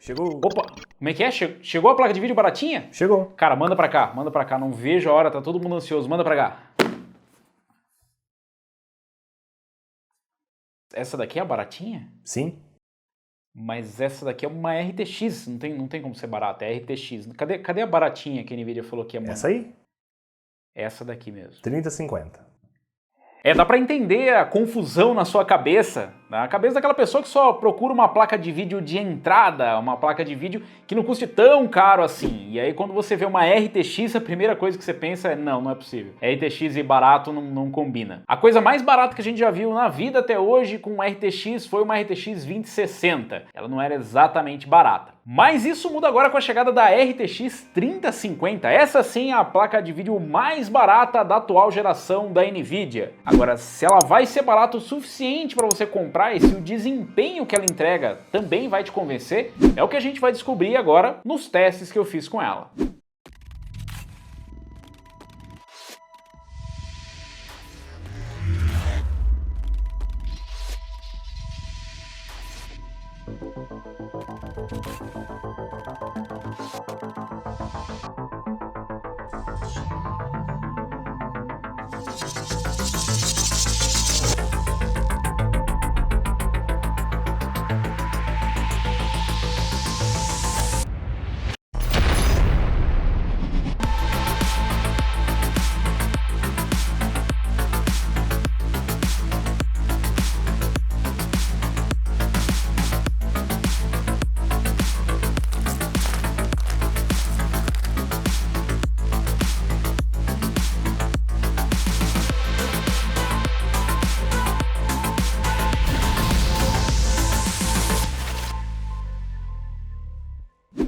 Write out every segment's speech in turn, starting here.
Chegou. Opa, como é que é? Chegou a placa de vídeo baratinha? Chegou. Cara, manda pra cá, não vejo a hora, tá todo mundo ansioso, manda pra cá. Essa daqui é a baratinha? Sim. Mas essa daqui é uma RTX, não tem como ser barata, é RTX. Cadê a baratinha que a Nvidia falou que é? Essa aí? Essa daqui mesmo. 3050. Dá pra entender a confusão na sua cabeça, na cabeça daquela pessoa que só procura uma placa de vídeo de entrada, uma placa de vídeo que não custe tão caro assim. E aí quando você vê uma RTX, a primeira coisa que você pensa é, não é possível. RTX e barato não combina. A coisa mais barata que a gente já viu na vida até hoje com uma RTX foi uma RTX 2060. Ela não era exatamente barata. Mas isso muda agora com a chegada da RTX 3050. Essa sim é a placa de vídeo mais barata da atual geração da Nvidia. Agora, se ela vai ser barata o suficiente para você comprar e se o desempenho que ela entrega também vai te convencer, é o que a gente vai descobrir agora nos testes que eu fiz com ela.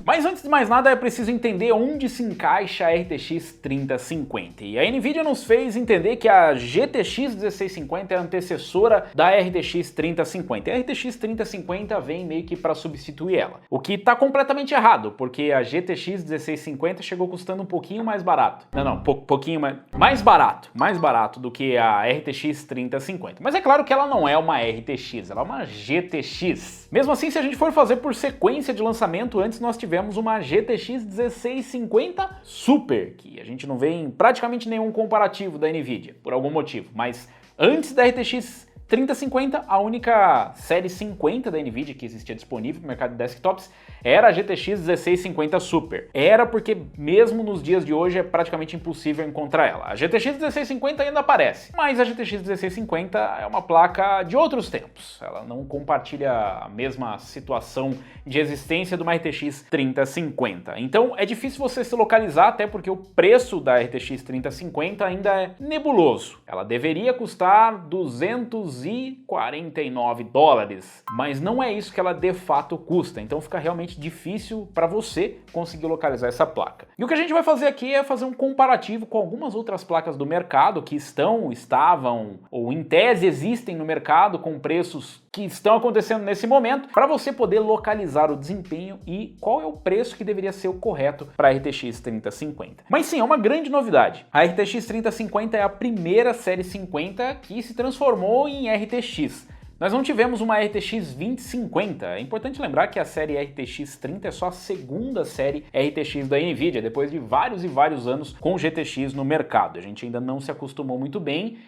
Mas antes de mais nada é preciso entender onde se encaixa a RTX 3050. E a Nvidia nos fez entender que a GTX 1650 é a antecessora da RTX 3050. E a RTX 3050 vem meio que para substituir ela. O que está completamente errado, porque a GTX 1650 chegou custando um pouquinho mais barato. Pouquinho mais barato do que a RTX 3050. Mas é claro que ela não é uma RTX, ela é uma GTX. Mesmo assim, se a gente for fazer por sequência de lançamento, antes nós tivemos uma GTX 1650 Super, que a gente não vê em praticamente nenhum comparativo da Nvidia, por algum motivo. Mas antes da RTX 3050, a única série 50 da Nvidia que existia disponível no mercado de desktops era a GTX 1650 Super. Era porque mesmo nos dias de hoje é praticamente impossível encontrar ela. A GTX 1650 ainda aparece, mas a GTX 1650 é uma placa de outros tempos. Ela não compartilha a mesma situação de existência de uma RTX 3050. Então é difícil você se localizar, até porque o preço da RTX 3050 ainda é nebuloso. Ela deveria custar $249, mas não é isso que ela de fato custa, então fica realmente difícil para você conseguir localizar essa placa. E o que a gente vai fazer aqui é fazer um comparativo com algumas outras placas do mercado que estavam ou em tese existem no mercado com preços que estão acontecendo nesse momento, para você poder localizar o desempenho e qual é o preço que deveria ser o correto para a RTX 3050. Mas sim, é uma grande novidade. A RTX 3050 é a primeira série 50 que se transformou em RTX. Nós não tivemos uma RTX 2050. É importante lembrar que a série RTX 30 é só a segunda série RTX da Nvidia, depois de vários e vários anos com GTX no mercado. A gente ainda não se acostumou muito bem,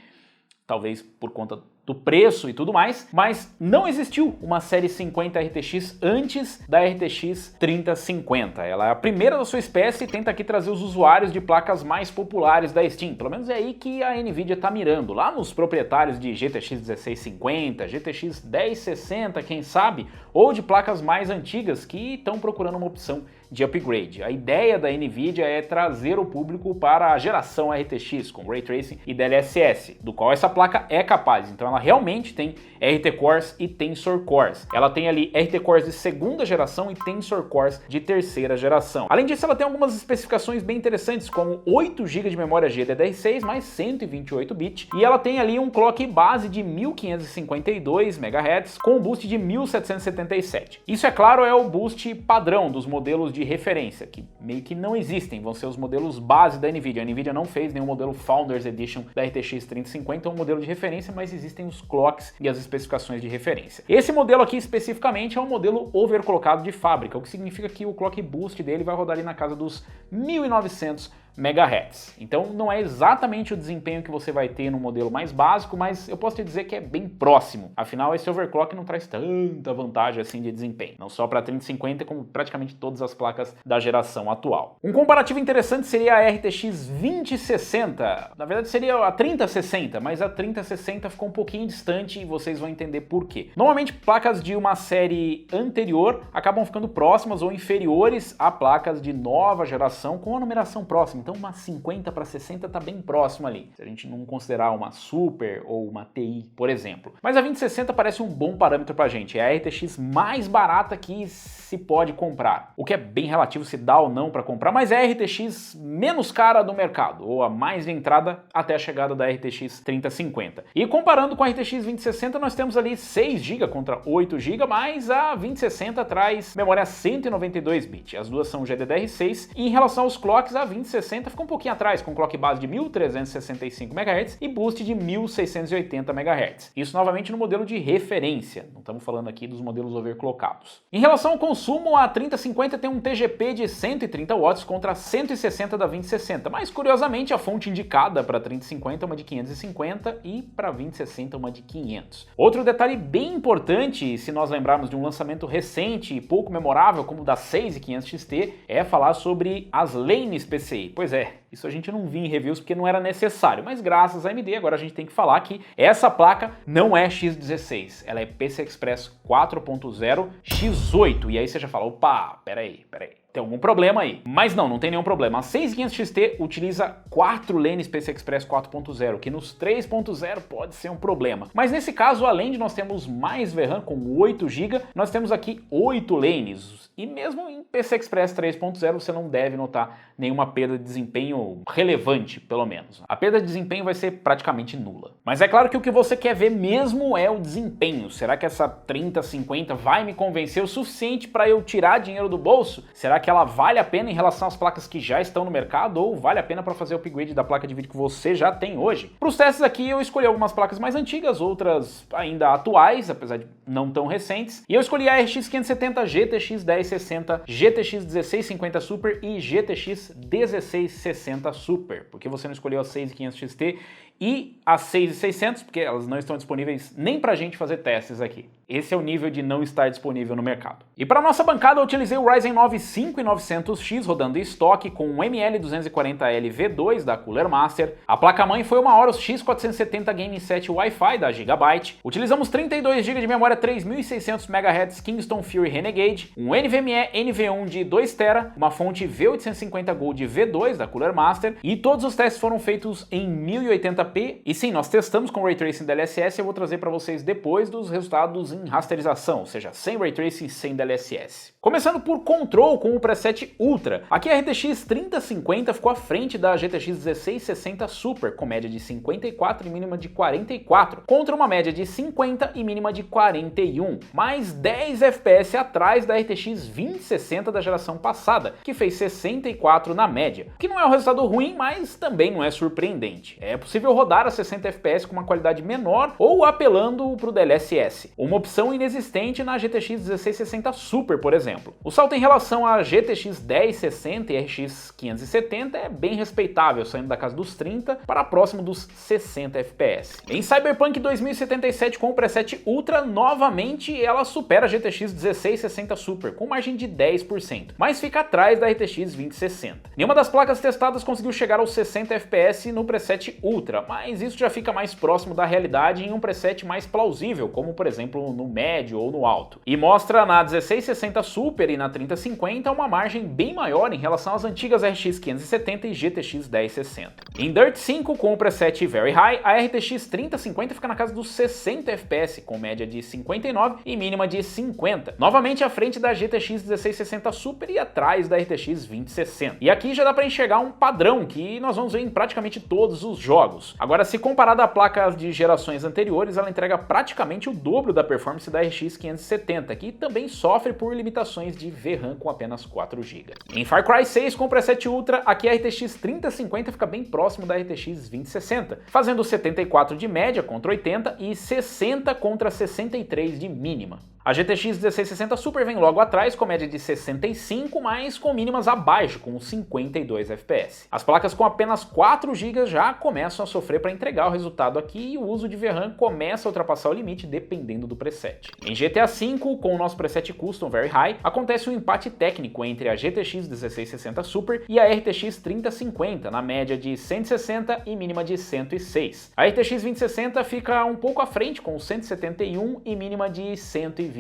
talvez por conta do preço e tudo mais, mas não existiu uma série 50 RTX antes da RTX 3050. Ela é a primeira da sua espécie e tenta aqui trazer os usuários de placas mais populares da Steam. Pelo menos é aí que a Nvidia está mirando, lá nos proprietários de GTX 1650, GTX 1060, quem sabe, ou de placas mais antigas que estão procurando uma opção de upgrade. A ideia da Nvidia é trazer o público para a geração RTX com Ray Tracing e DLSS, do qual essa placa é capaz. Então ela realmente tem RT Cores e Tensor Cores. Ela tem ali RT Cores de segunda geração e Tensor Cores de terceira geração. Além disso, ela tem algumas especificações bem interessantes, como 8 GB de memória GDDR6 mais 128 bits, e ela tem ali um clock base de 1552 MHz com um boost de 1777. Isso, é claro, é o boost padrão dos modelos de de referência, que meio que não existem, vão ser os modelos base da NVIDIA. A NVIDIA não fez nenhum modelo Founders Edition da RTX 3050, é um modelo de referência, mas existem os clocks e as especificações de referência. Esse modelo aqui especificamente é um modelo overclockado de fábrica, o que significa que o clock boost dele vai rodar ali na casa dos 1900 MHz. Então não é exatamente o desempenho que você vai ter no modelo mais básico, mas eu posso te dizer que é bem próximo. Afinal, esse overclock não traz tanta vantagem assim de desempenho, não só para 3050, como praticamente todas as placas da geração atual. Um comparativo interessante seria a RTX 2060. Na verdade seria a 3060, mas a 3060 ficou um pouquinho distante e vocês vão entender por quê. Normalmente placas de uma série anterior acabam ficando próximas ou inferiores a placas de nova geração com a numeração próxima. Então uma 50 para 60 está bem próximo ali, se a gente não considerar uma Super ou uma TI, por exemplo. Mas a 2060 parece um bom parâmetro para a gente, é a RTX mais barata que se pode comprar. O que é bem relativo se dá ou não para comprar, mas é a RTX menos cara do mercado, ou a mais de entrada até a chegada da RTX 3050. E comparando com a RTX 2060, nós temos ali 6 GB contra 8 GB, mas a 2060 traz memória 192 bits. As duas são GDDR6 e em relação aos clocks, a 2060 fica um pouquinho atrás, com clock base de 1365 MHz e boost de 1680 MHz. Isso novamente no modelo de referência, não estamos falando aqui dos modelos overclockados. Em relação ao consumo, a 3050 tem um TGP de 130 watts contra 160 da 2060, mas curiosamente a fonte indicada para 3050 é uma de 550 e para 2060 uma de 500. Outro detalhe bem importante, se nós lembrarmos de um lançamento recente e pouco memorável como o da 6500 XT, é falar sobre as lanes PCI. Pois é, isso a gente não viu em reviews porque não era necessário, mas graças à AMD agora a gente tem que falar que essa placa não é X16, ela é PCI Express 4.0 X8, e aí você já fala, opa, peraí, tem algum problema aí. Mas não tem nenhum problema. A 6500 XT utiliza 4 lanes PCI Express 4.0, que nos 3.0 pode ser um problema. Mas nesse caso, além de nós termos mais VRAM com 8 GB, nós temos aqui 8 lanes. E mesmo em PCI Express 3.0 você não deve notar nenhuma perda de desempenho relevante, pelo menos. A perda de desempenho vai ser praticamente nula. Mas é claro que o que você quer ver mesmo é o desempenho. Será que essa 3050 vai me convencer o suficiente para eu tirar dinheiro do bolso? Será que ela vale a pena em relação às placas que já estão no mercado ou vale a pena para fazer o upgrade da placa de vídeo que você já tem hoje? Para os testes aqui eu escolhi algumas placas mais antigas, outras ainda atuais, apesar de não tão recentes, e eu escolhi a RX 570, GTX 1060, GTX 1650 Super e GTX 1660 Super. Por que você não escolheu a 6500 XT e a 6600? Porque elas não estão disponíveis nem pra gente fazer testes aqui. Esse é o nível de não estar disponível no mercado. E para nossa bancada eu utilizei o Ryzen 9 5900X rodando em estoque com um ML240L V2 da Cooler Master. A placa-mãe foi uma Aorus X470 Gaming 7 Wi-Fi da Gigabyte. Utilizamos 32 GB de memória 3600 MHz Kingston Fury Renegade, um NVMe NV1 de 2 TB, uma fonte V850 Gold V2 da Cooler Master, e todos os testes foram feitos em 1080p. E sim, nós testamos com Ray Tracing DLSS, eu vou trazer para vocês depois dos resultados em rasterização, ou seja, sem Ray Tracing e sem DLSS. Começando por Control com o preset Ultra. Aqui a RTX 3050 ficou à frente da GTX 1660 Super, com média de 54 e mínima de 44, contra uma média de 50 e mínima de 41, mais 10 FPS atrás da RTX 2060 da geração passada, que fez 64 na média, que não é um resultado ruim, mas também não é surpreendente. É possível rodar a 60 FPS com uma qualidade menor ou apelando para o DLSS, uma opção inexistente na GTX 1660 Super, por exemplo. O salto em relação à GTX 1060 e RX 570 é bem respeitável, saindo da casa dos 30 para próximo dos 60 FPS. Em Cyberpunk 2077 com o preset Ultra, novamente ela supera a GTX 1660 Super, com margem de 10%, mas fica atrás da RTX 2060. Nenhuma das placas testadas conseguiu chegar aos 60 FPS no preset Ultra, mas isso já fica mais próximo da realidade em um preset mais plausível, como por exemplo no médio ou no alto. E mostra na 1660 Super e na 3050 uma margem bem maior em relação às antigas RX 570 e GTX 1060. Em Dirt 5 com o preset Very High, a RTX 3050 fica na casa dos 60 FPS, com média de 59 e mínima de 50, novamente à frente da GTX 1660 Super e atrás da RTX 2060. E aqui já dá para enxergar um padrão que nós vamos ver em praticamente todos os jogos. Agora, se comparada a placas de gerações anteriores, ela entrega praticamente o dobro da performance da RX 570, que também sofre por limitações de VRAM com apenas 4 GB. Em Far Cry 6 com preset Ultra, aqui a RTX 3050 fica bem próximo da RTX 2060, fazendo 74 de média contra 80 e 60 contra 63 de mínima. A GTX 1660 Super vem logo atrás com média de 65, mas com mínimas abaixo, com 52 FPS. As placas com apenas 4 GB já começam a sofrer para entregar o resultado aqui e o uso de VRAM começa a ultrapassar o limite dependendo do preset. Em GTA V, com o nosso preset Custom Very High, acontece um empate técnico entre a GTX 1660 Super e a RTX 3050, na média de 160 e mínima de 106. A RTX 2060 fica um pouco à frente com 171 e mínima de 121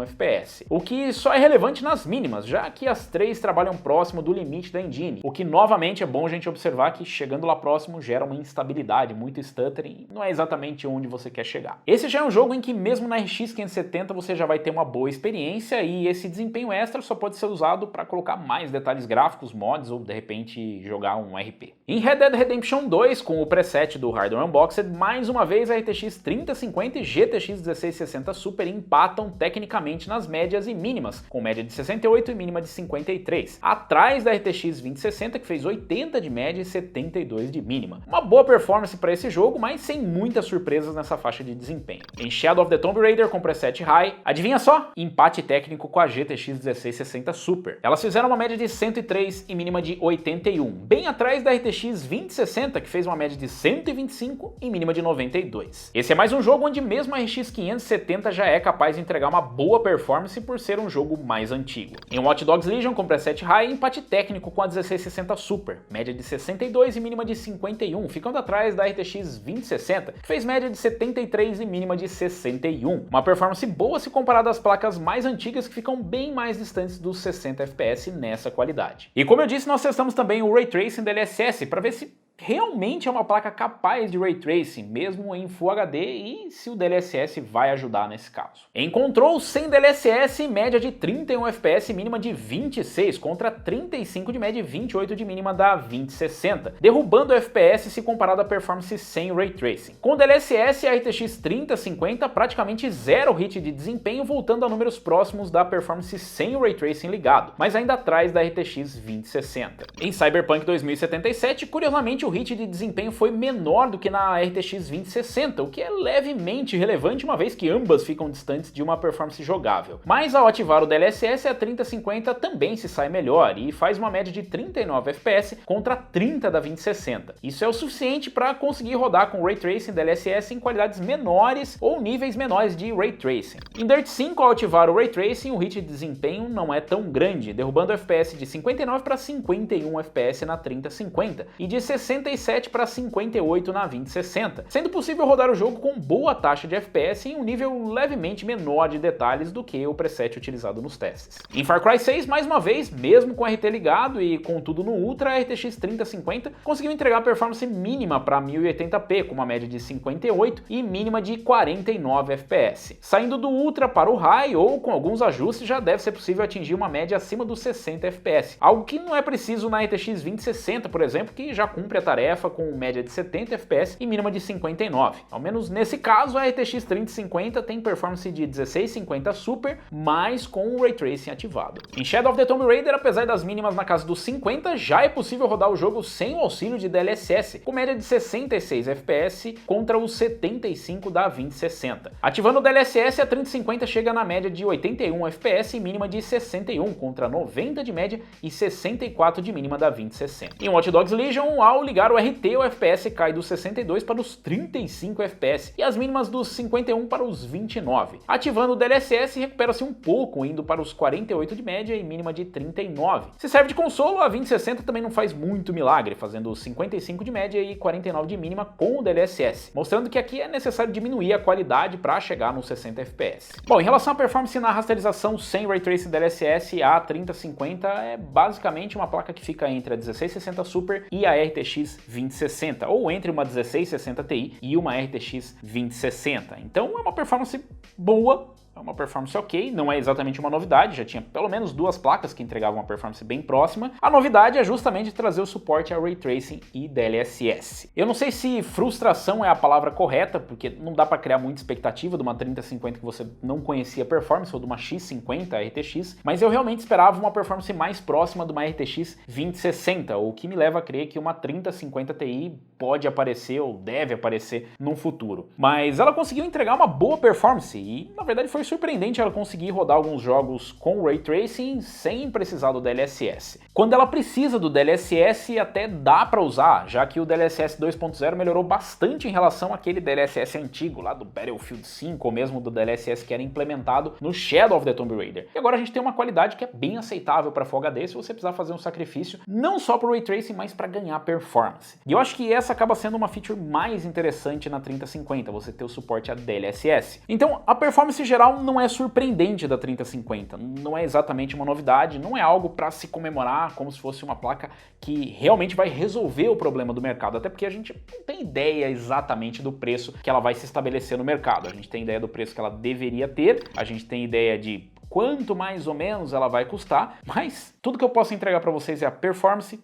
FPS, o que só é relevante nas mínimas, já que as três trabalham próximo do limite da engine, o que novamente é bom a gente observar que chegando lá próximo gera uma instabilidade, muito stuttering, não é exatamente onde você quer chegar. Esse já é um jogo em que mesmo na RX 570 você já vai ter uma boa experiência e esse desempenho extra só pode ser usado para colocar mais detalhes gráficos, mods ou de repente jogar um RP. Em Red Dead Redemption 2, com o preset do Hardware Unboxed, mais uma vez a RTX 3050 e GTX 1660 Super empatam tecnicamente nas médias e mínimas, com média de 68 e mínima de 53, atrás da RTX 2060 que fez 80 de média e 72 de mínima. Uma boa performance para esse jogo, mas sem muitas surpresas nessa faixa de desempenho. Em Shadow of the Tomb Raider com preset High, adivinha só? Empate técnico com a GTX 1660 Super. Elas fizeram uma média de 103 e mínima de 81, bem atrás da RTX 2060 que fez uma média de 125 e mínima de 92. Esse é mais um jogo onde mesmo a RX 570 já é capaz de entregar uma boa performance por ser um jogo mais antigo. Em Watch Dogs Legion com preset High, empate técnico com a 1660 Super, média de 62 e mínima de 51, ficando atrás da RTX 2060, que fez média de 73 e mínima de 61. Uma performance boa se comparada às placas mais antigas que ficam bem mais distantes dos 60 FPS nessa qualidade. E como eu disse, nós testamos também o Ray Tracing DLSS para ver se realmente é uma placa capaz de Ray Tracing, mesmo em Full HD, e se o DLSS vai ajudar nesse caso. Encontrou sem DLSS média de 31 FPS mínima de 26 contra 35 de média e 28 de mínima da 2060, derrubando o FPS se comparado à performance sem Ray Tracing. Com DLSS, a RTX 3050 praticamente zero hit de desempenho, voltando a números próximos da performance sem o Ray Tracing ligado, mas ainda atrás da RTX 2060. Em Cyberpunk 2077, curiosamente o hit de desempenho foi menor do que na RTX 2060, o que é levemente relevante uma vez que ambas ficam distantes de uma performance jogável. Mas ao ativar o DLSS, a 3050 também se sai melhor e faz uma média de 39 FPS contra 30 da 2060. Isso é o suficiente para conseguir rodar com Ray Tracing DLSS em qualidades menores ou níveis menores de Ray Tracing. Em Dirt 5, ao ativar o Ray Tracing, o hit de desempenho não é tão grande, derrubando o FPS de 59 para 51 FPS na 3050 e de 67 para 58 na 2060, sendo possível rodar o jogo com boa taxa de FPS em um nível levemente menor de detalhes do que o preset utilizado nos testes. Em Far Cry 6, mais uma vez, mesmo com o RT ligado e com tudo no Ultra, a RTX 3050 conseguiu entregar performance mínima para 1080p, com uma média de 58 e mínima de 49 FPS. Saindo do Ultra para o High ou com alguns ajustes, já deve ser possível atingir uma média acima dos 60 FPS, algo que não é preciso na RTX 2060, por exemplo, que já cumpre a tarefa com média de 70 FPS e mínima de 59. Ao menos nesse caso, a RTX 3050 tem performance de 1650 Super, mas com o Ray Tracing ativado. Em Shadow of the Tomb Raider, apesar das mínimas na casa dos 50, já é possível rodar o jogo sem o auxílio de DLSS, com média de 66 FPS contra os 75 da 2060. Ativando o DLSS, a 3050 chega na média de 81 FPS e mínima de 61 contra 90 de média e 64 de mínima da 2060. Em Watch Dogs Legion, ao ligar o RT, o FPS cai dos 62 para os 35 FPS e as mínimas dos 51 para os 29. Ativando o DLSS, recupera-se um pouco, indo para os 48 de média e mínima de 39. Se serve de consolo, a 2060 também não faz muito milagre, fazendo 55 de média e 49 de mínima com o DLSS, mostrando que aqui é necessário diminuir a qualidade para chegar nos 60 FPS. Bom, em relação à performance na rasterização sem Ray Tracing DLSS, a 3050 é basicamente uma placa que fica entre a 1660 Super e a RTX 2060, ou entre uma 1660 Ti e uma RTX 2060. Então é uma performance boa, é uma performance ok, não é exatamente uma novidade, já tinha pelo menos 2 placas que entregavam uma performance bem próxima. A novidade é justamente trazer o suporte a Ray Tracing e DLSS. Eu não sei se frustração é a palavra correta, porque não dá para criar muita expectativa de uma 3050 que você não conhecia a performance, ou de uma X50 RTX, mas eu realmente esperava uma performance mais próxima de uma RTX 2060, o que me leva a crer que uma 3050 Ti pode aparecer ou deve aparecer no futuro. Mas ela conseguiu entregar uma boa performance e, na verdade, foi surpreendente ela conseguir rodar alguns jogos com Ray Tracing sem precisar do DLSS. Quando ela precisa do DLSS, até dá para usar, já que o DLSS 2.0 melhorou bastante em relação àquele DLSS antigo, lá do Battlefield 5, ou mesmo do DLSS que era implementado no Shadow of the Tomb Raider. E agora a gente tem uma qualidade que é bem aceitável para Full HD se você precisar fazer um sacrifício, não só para o Ray Tracing, mas para ganhar performance. E eu acho que essa acaba sendo uma feature mais interessante na 3050, você ter o suporte a DLSS. Então, a performance geral não é surpreendente da 3050, não é exatamente uma novidade, não é algo para se comemorar como se fosse uma placa que realmente vai resolver o problema do mercado, até porque a gente não tem ideia exatamente do preço que ela vai se estabelecer no mercado. A gente tem ideia do preço que ela deveria ter, a gente tem ideia de quanto mais ou menos ela vai custar, mas tudo que eu posso entregar para vocês é a performance,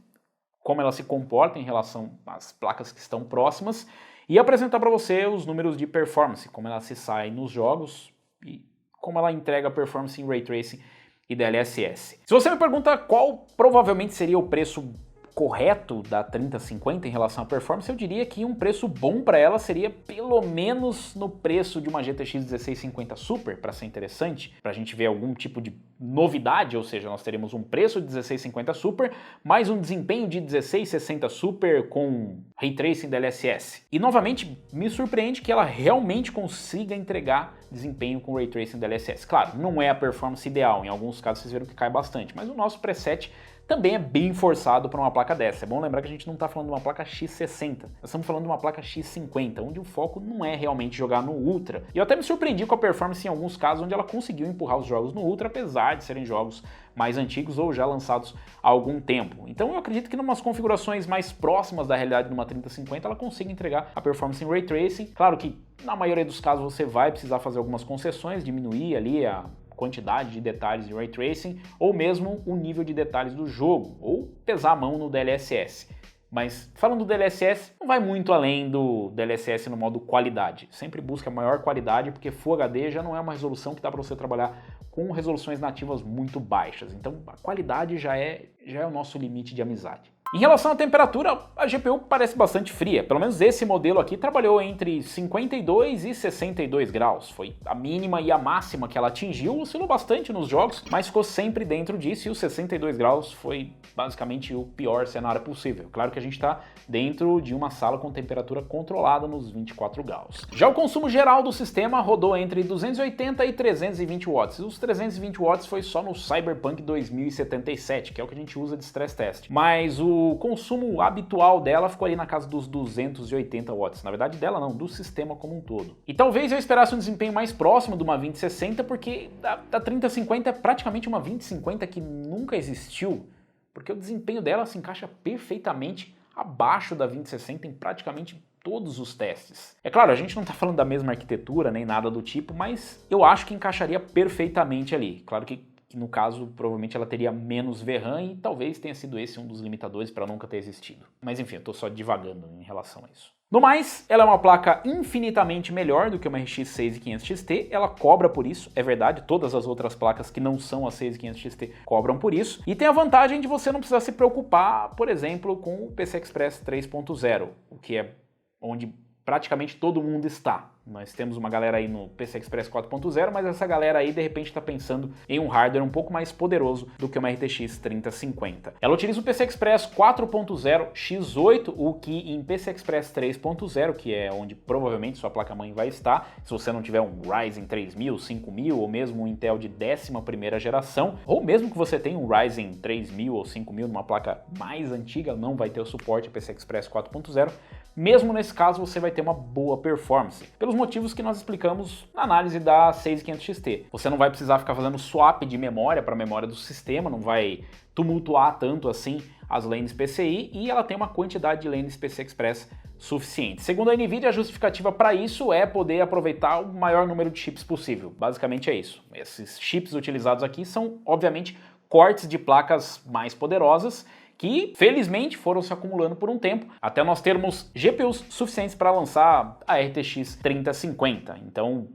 como ela se comporta em relação às placas que estão próximas, e apresentar para você os números de performance, como ela se sai nos jogos e como ela entrega performance em Ray Tracing e DLSS. Se você me pergunta qual provavelmente seria o preço correto da 3050 em relação à performance, eu diria que um preço bom para ela seria pelo menos no preço de uma GTX 1650 Super, para ser interessante, para a gente ver algum tipo de novidade, ou seja, nós teremos um preço de 1650 Super, mais um desempenho de 1660 Super com Ray Tracing DLSS. E novamente, me surpreende que ela realmente consiga entregar desempenho com Ray Tracing DLSS. Claro, não é a performance ideal, em alguns casos vocês viram que cai bastante, mas o nosso preset também é bem forçado para uma placa dessa. É bom lembrar que a gente não está falando de uma placa X60, nós estamos falando de uma placa X50, onde o foco não é realmente jogar no Ultra. E eu até me surpreendi com a performance em alguns casos onde ela conseguiu empurrar os jogos no Ultra, apesar de serem jogos mais antigos ou já lançados há algum tempo. Então eu acredito que em umas configurações mais próximas da realidade de uma 3050 ela consiga entregar a performance em Ray Tracing. Claro que na maioria dos casos você vai precisar fazer algumas concessões, diminuir ali a quantidade de detalhes de Ray Tracing, ou mesmo o nível de detalhes do jogo, ou pesar a mão no DLSS. Mas falando do DLSS, não vai muito além do DLSS no modo qualidade. Sempre busca maior qualidade, porque Full HD já não é uma resolução que dá para você trabalhar com resoluções nativas muito baixas. Então a qualidade já é o nosso limite de amizade. Em relação à temperatura, a GPU parece bastante fria, pelo menos esse modelo aqui trabalhou entre 52 e 62 graus, foi a mínima e a máxima que ela atingiu, oscilou bastante nos jogos, mas ficou sempre dentro disso e os 62 graus foi basicamente o pior cenário possível. Claro que a gente está dentro de uma sala com temperatura controlada nos 24 graus. Já o consumo geral do sistema rodou entre 280 e 320 watts, os 320 watts foi só no Cyberpunk 2077, que é o que a gente usa de stress test, mas o consumo habitual dela ficou ali na casa dos 280 watts. Na verdade dela não, do sistema como um todo. E talvez eu esperasse um desempenho mais próximo de uma 2060, porque da 3050 é praticamente uma 2050 que nunca existiu, porque o desempenho dela se encaixa perfeitamente abaixo da 2060 em praticamente todos os testes. É claro, a gente não está falando da mesma arquitetura nem nada do tipo, mas eu acho que encaixaria perfeitamente ali. Claro que no caso, provavelmente ela teria menos VRAM e talvez tenha sido esse um dos limitadores para nunca ter existido. Mas enfim, eu estou só divagando em relação a isso. No mais, ela é uma placa infinitamente melhor do que uma RX 6500 XT, ela cobra por isso, é verdade, todas as outras placas que não são a 6500 XT cobram por isso, e tem a vantagem de você não precisar se preocupar, por exemplo, com o PCI Express 3.0, o que é onde praticamente todo mundo está. Nós temos uma galera aí no PCI Express 4.0, mas essa galera aí de repente está pensando em um hardware um pouco mais poderoso do que uma RTX 3050. Ela utiliza o PCI Express 4.0 X8, o que em PCI Express 3.0, que é onde provavelmente sua placa-mãe vai estar, se você não tiver um Ryzen 3000, 5000 ou mesmo um Intel de 11ª geração, ou mesmo que você tenha um Ryzen 3000 ou 5000 numa placa mais antiga, não vai ter o suporte PCI Express 4.0, mesmo nesse caso você vai ter uma boa performance, pelos motivos que nós explicamos na análise da 6500 XT. Você não vai precisar ficar fazendo swap de memória para a memória do sistema, não vai tumultuar tanto assim as lanes PCI, e ela tem uma quantidade de lanes PCI Express suficiente. Segundo a NVIDIA, a justificativa para isso é poder aproveitar o maior número de chips possível. Basicamente é isso. Esses chips utilizados aqui são, obviamente, cortes de placas mais poderosas que, felizmente, foram se acumulando por um tempo, até nós termos GPUs suficientes para lançar a RTX 3050. Então,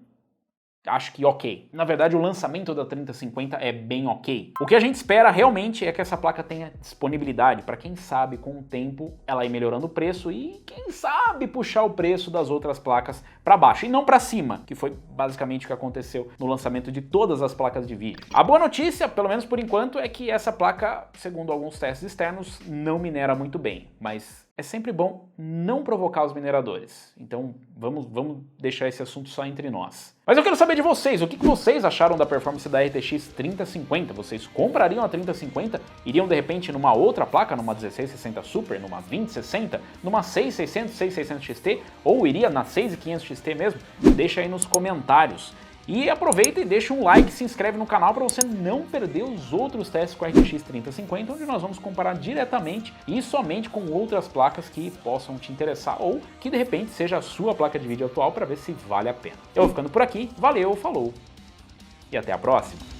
acho que ok. Na verdade, o lançamento da 3050 é bem ok. O que a gente espera realmente é que essa placa tenha disponibilidade para quem sabe, com o tempo, ela ir melhorando o preço e quem sabe puxar o preço das outras placas para baixo e não para cima, que foi basicamente o que aconteceu no lançamento de todas as placas de vídeo. A boa notícia, pelo menos por enquanto, é que essa placa, segundo alguns testes externos, não minera muito bem, mas é sempre bom não provocar os mineradores. Então vamos deixar esse assunto só entre nós. Mas eu quero saber de vocês, o que vocês acharam da performance da RTX 3050? Vocês comprariam a 3050? Iriam de repente numa outra placa, numa 1660 Super, numa 2060, numa 6600, 6600 XT? Ou iria na 6500 XT mesmo? Deixa aí nos comentários. E aproveita e deixa um like, se inscreve no canal para você não perder os outros testes com a RTX 3050, onde nós vamos comparar diretamente e somente com outras placas que possam te interessar ou que de repente seja a sua placa de vídeo atual para ver se vale a pena. Eu vou ficando por aqui, valeu, falou e até a próxima!